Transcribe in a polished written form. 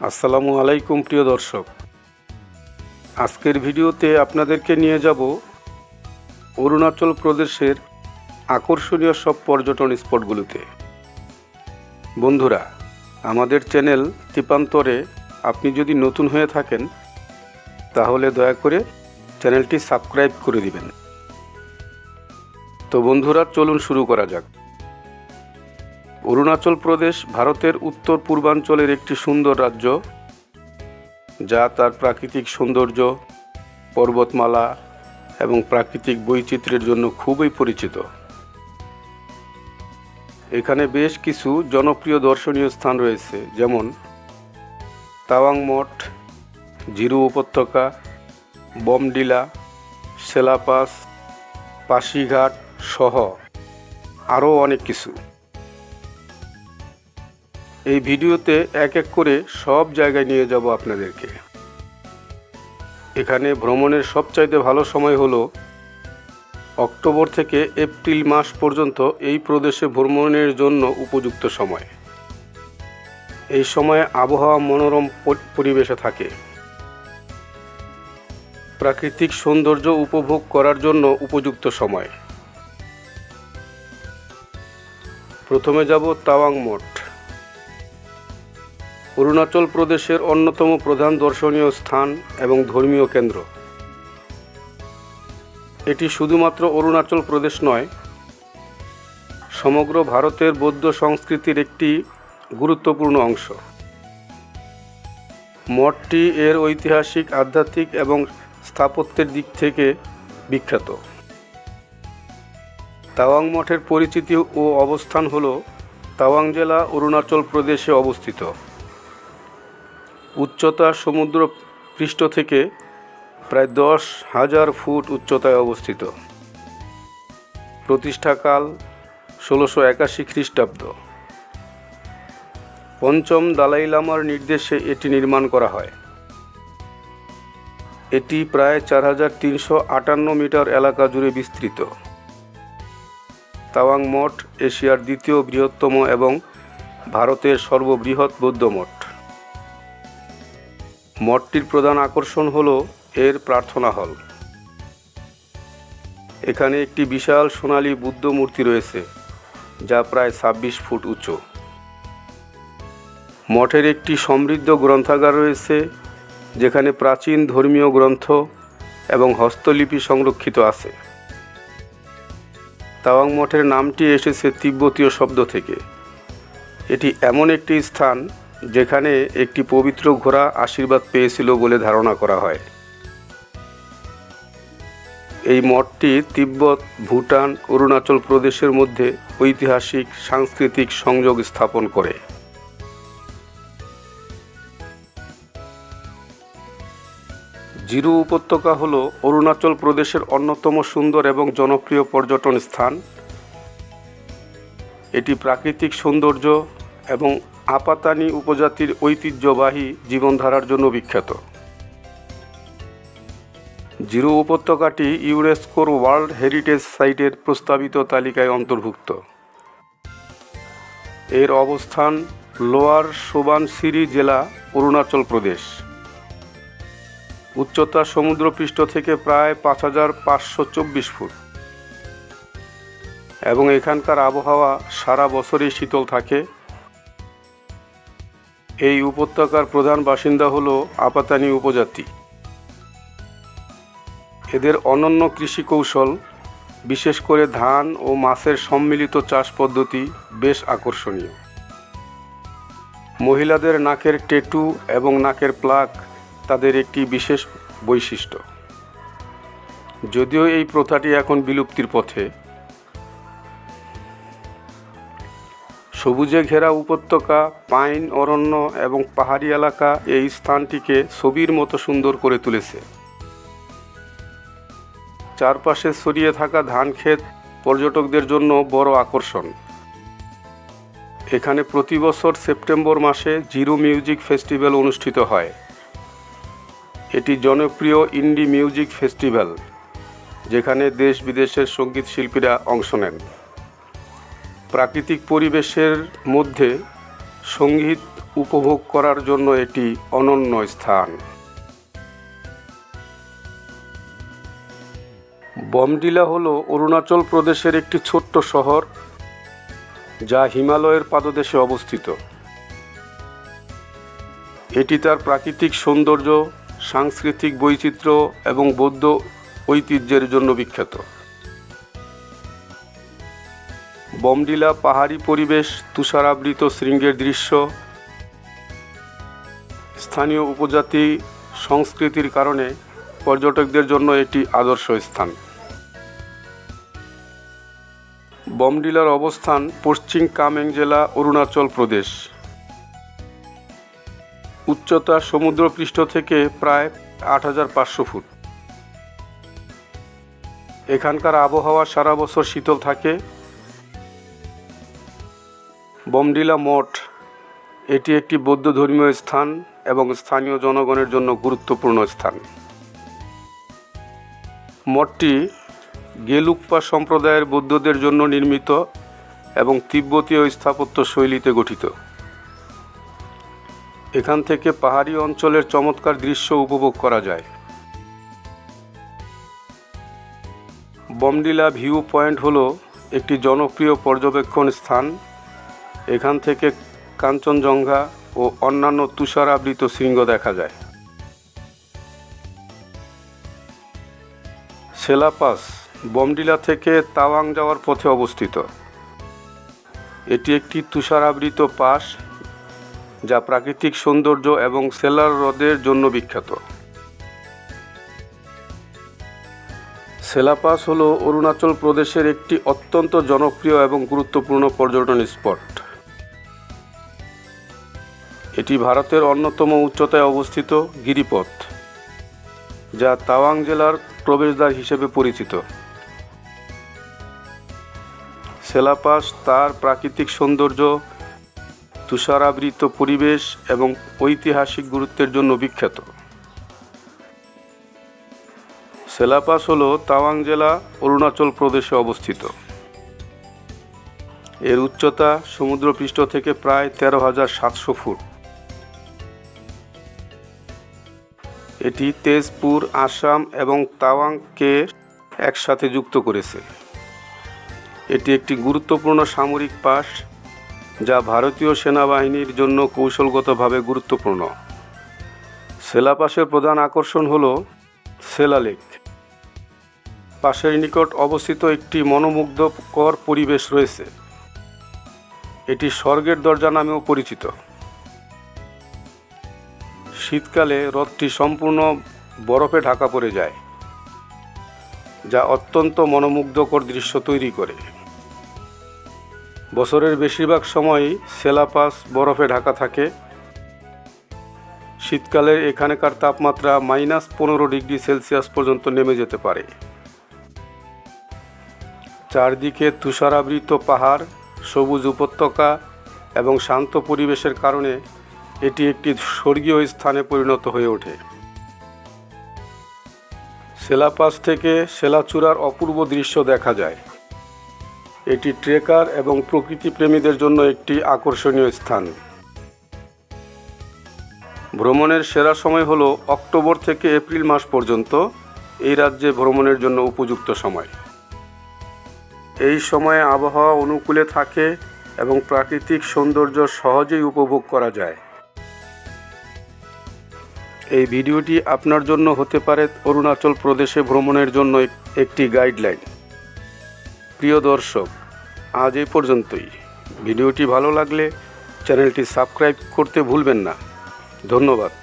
আসসালামু আলাইকুম প্রিয় দর্শক, আজকের ভিডিওতে আপনাদেরকে নিয়ে যাব অরুণাচল প্রদেশের আকর্ষণীয় সব পর্যটন স্পটগুলোতে। বন্ধুরা, আমাদের চ্যানেল টিপান্তরে আপনি যদি নতুন হয়ে থাকেন তাহলে দয়া করে চ্যানেলটি সাবস্ক্রাইব করে দিবেন। তো বন্ধুরা, চলুন শুরু করা যাক। অরুণাচল প্রদেশ ভারতের উত্তর পূর্বাঞ্চলের একটি সুন্দর রাজ্য, যা তার প্রাকৃতিক সৌন্দর্য, পর্বতমালা এবং প্রাকৃতিক বৈচিত্র্যের জন্য খুবই পরিচিত। এখানে বেশ কিছু জনপ্রিয় দর্শনীয় স্থান রয়েছে, যেমন তাওয়াং মঠ, জিরু উপত্যকা, বমডিলা, সেলাপাস, পাশিঘাট সহ আরও অনেক কিছু। এই ভিডিওতে এক এক করে সব জায়গায় নিয়ে যাব আপনাদেরকে। এখানে ভ্রমণের সবচাইতে ভালো সময় হলো অক্টোবর থেকে এপ্রিল মাস পর্যন্ত এই প্রদেশে ভ্রমণের জন্য উপযুক্ত সময়। এই সময়ে আবহাওয়া মনোরম পরিবেশে থাকে। প্রাকৃতিক সৌন্দর্য উপভোগ করার জন্য উপযুক্ত সময়। প্রথমে যাব তাওয়াং মঠ। অরুণাচল প্রদেশের অন্যতম প্রধান দর্শনীয় স্থান এবং ধর্মীয় কেন্দ্র। এটি শুধুমাত্র অরুণাচল প্রদেশ নয়, সমগ্র ভারতের বৌদ্ধ সংস্কৃতির একটি গুরুত্বপূর্ণ অংশ। মঠটি এর ঐতিহাসিক, আধ্যাত্মিক এবং স্থাপত্যের দিক থেকে বিখ্যাত। তাওয়াং মঠের পরিচিতি ও অবস্থান হল তাওয়াং জেলা, অরুণাচল প্রদেশে অবস্থিত। উচ্চতা সমুদ্র পৃষ্ঠ থেকে প্রায় 10,000 ফুট উচ্চতায় অবস্থিত। প্রতিষ্ঠাকাল 1681 খ্রিস্টাব্দ। পঞ্চম দালাই লামার নির্দেশে এটি নির্মাণ করা হয়। এটি প্রায় 4358 মিটার এলাকা জুড়ে বিস্তৃত। তাওয়াং মঠ এশিয়ার দ্বিতীয় বৃহত্তম এবং ভারতের সর্ববৃহৎ বৌদ্ধ মঠ। মঠটির প্রধান আকর্ষণ হল এর প্রার্থনা হল। এখানে একটি বিশাল সোনালী বুদ্ধ মূর্তি রয়েছে, যা প্রায় 26 ফুট উঁচু। মঠের একটি সমৃদ্ধ গ্রন্থাগার রয়েছে, যেখানে প্রাচীন ধর্মীয় গ্রন্থ এবং হস্তলিপি সংরক্ষিত আছে। তাওয়াং মঠের নামটি এসেছে তিব্বতীয় শব্দ থেকে। এটি এমন একটি স্থান যেখানে একটি পবিত্র ঘোড়া আশীর্বাদ পেয়েছিল বলে ধারণা করা হয়। এই মঠটি তিব্বত, ভুটান, অরুণাচল প্রদেশের মধ্যে ঐতিহাসিক সাংস্কৃতিক সংযোগ স্থাপন করে। জিরু উপত্যকা হল অরুণাচল প্রদেশের অন্যতম সুন্দর এবং জনপ্রিয় পর্যটন স্থান। এটি প্রাকৃতিক সৌন্দর্য এবং আপাতানি উপজাতির ঐতিহ্যবাহী জীবনধারার জন্য বিখ্যাত। জিরু উপত্যকাটি ইউনেস্কোর ওয়ার্ল্ড হেরিটেজ সাইটের প্রস্তাবিত তালিকায় অন্তর্ভুক্ত। এর অবস্থান লোয়ার সুবানসিরি জেলা, অরুণাচল প্রদেশ। উচ্চতা সমুদ্রপৃষ্ঠ থেকে প্রায় 5524 ফুট এবং এখানকার আবহাওয়া সারা বছরই শীতল থাকে। এই উপত্যকার প্রধান বাসিন্দা হল আপাতানি উপজাতি। এদের অনন্য কৃষি কৌশল, বিশেষ করে ধান ও মাছের সম্মিলিত চাষ পদ্ধতি বেশ আকর্ষণীয়। মহিলাদের নাকের ট্যাটু এবং নাকের প্লাক তাদের একটি বিশেষ বৈশিষ্ট্য, যদিও এই প্রথাটি এখন বিলুপ্তির পথে। সবুজে ঘেরা উপত্যকা, পাইন অরণ্য এবং পাহাড়ি এলাকা এই স্থানটিকে ছবির মতো সুন্দর করে তুলেছে। চারপাশে ছড়িয়ে থাকা ধানক্ষেত পর্যটকদের জন্য বড় আকর্ষণ। এখানে প্রতি বছর সেপ্টেম্বর মাসে জিরু মিউজিক ফেস্টিভ্যাল অনুষ্ঠিত হয়। এটি জনপ্রিয় ইন্ডি মিউজিক ফেস্টিভ্যাল, যেখানে দেশ বিদেশের সঙ্গীত শিল্পীরা অংশ নেন। প্রাকৃতিক পরিবেশের মধ্যে সঙ্গীত উপভোগ করার জন্য এটি অনন্য স্থান। বমডিলা হলো অরুণাচল প্রদেশের একটি ছোট্ট শহর যা হিমালয়ের পাদদেশে অবস্থিত। এটি তার প্রাকৃতিক সৌন্দর্য, সাংস্কৃতিক বৈচিত্র্য এবং বৌদ্ধ ঐতিহ্যের জন্য বিখ্যাত। বমডিলা পাহাড়ি পরিবেশ, তুষারাবৃত শৃঙ্গের দৃশ্য, স্থানীয় উপজাতি সংস্কৃতির কারণে পর্যটকদের জন্য এটি আদর্শ স্থান। বমডিলার অবস্থান পশ্চিম কামেং জেলা, অরুণাচল প্রদেশ। উচ্চতা সমুদ্রপৃষ্ঠ থেকে প্রায় ৮৫০০ ফুট। এখানকার আবহাওয়া সারা বছর শীতল থাকে। বমডিলা মঠ এটি একটি বৌদ্ধ ধর্মীয় স্থান এবং স্থানীয় জনগণের জন্য গুরুত্বপূর্ণ স্থান। মঠটি গেলুকপা সম্প্রদায়ের বৌদ্ধদের জন্য নির্মিত এবং তিব্বতীয় স্থাপত্য শৈলীতে গঠিত। এখান থেকে পাহাড়ি অঞ্চলের চমৎকার দৃশ্য উপভোগ করা যায়। বমডিলা ভিউ পয়েন্ট হলো একটি জনপ্রিয় পর্যবেক্ষণ স্থান। এখান থেকে কাঞ্চনজঙ্ঘা ও অন্যান্য তুষারাবৃত শৃঙ্গ দেখা যায়। সেলা পাস বমডিলা থেকে তাওয়াং যাওয়ার পথে অবস্থিত। এটি একটি তুষারাবৃত পাস যা প্রাকৃতিক সৌন্দর্য এবং সেলার হ্রদের জন্য বিখ্যাত। সেলা পাস হল অরুণাচল প্রদেশের একটি অত্যন্ত জনপ্রিয় এবং গুরুত্বপূর্ণ পর্যটন স্পট। এটি ভারতের অন্যতম উচ্চতায় অবস্থিত গিরিপথ, যা তাওয়াং জেলার প্রবেশদ্বার হিসেবে পরিচিত। সেলা পাস তার প্রাকৃতিক সৌন্দর্য, তুষারাবৃত পরিবেশ এবং ঐতিহাসিক গুরুত্বের জন্য বিখ্যাত। সেলা পাস হল তাওয়াং জেলা, অরুণাচল প্রদেশে অবস্থিত। এর উচ্চতা সমুদ্রপৃষ্ঠ থেকে প্রায় ১৩,৭০০ ফুট। এটি তেজপুর, আসাম এবং তাওয়াংকে একসাথে যুক্ত করেছে। এটি একটি গুরুত্বপূর্ণ সামরিক পাস যা ভারতীয় সেনাবাহিনীর জন্য কৌশলগতভাবে গুরুত্বপূর্ণ। সেলা পাসের প্রধান আকর্ষণ হল সেলা লেক। পাশের নিকট অবস্থিত একটি মনোমুগ্ধকর পরিবেশ রয়েছে। এটি স্বর্গের দরজা নামেও পরিচিত। শীতকালে হ্রদটি সম্পূর্ণ বরফে ঢাকা পড়ে যায়, যা অত্যন্ত মনোমুগ্ধকর দৃশ্য তৈরি করে। বছরের বেশিরভাগ সময়ই সেলা পাস বরফে ঢাকা থাকে। শীতকালে এখানকার তাপমাত্রা -15 ডিগ্রি সেলসিয়াস পর্যন্ত নেমে যেতে পারে। চারদিকে তুষারাবৃত পাহাড়, সবুজ উপত্যকা এবং শান্ত পরিবেশের কারণে এটি একটি স্বর্গীয় স্থানে পরিণত হয়ে ওঠে। সেলা পাস থেকে সেলাচূড়ার অপূর্ব দৃশ্য দেখা যায়। এটি ট্রেকার এবং প্রকৃতিপ্রেমীদের জন্য একটি আকর্ষণীয় স্থান। ভ্রমণের সেরা সময় হলো অক্টোবর থেকে এপ্রিল মাস পর্যন্ত। এই রাজ্যে ভ্রমণের জন্য উপযুক্ত সময়। এই সময়ে আবহাওয়া অনুকূলে থাকে এবং প্রাকৃতিক সৌন্দর্য সহজেই উপভোগ করা যায়। এই ভিডিওটি আপনার জন্য হতে পারে অরুণাচল প্রদেশে ভ্রমণের জন্য একটি গাইডলাইন। প্রিয় দর্শক, আজ এই পর্যন্তই। ভিডিওটি ভালো লাগলে চ্যানেলটি সাবস্ক্রাইব করতে ভুলবেন না। ধন্যবাদ।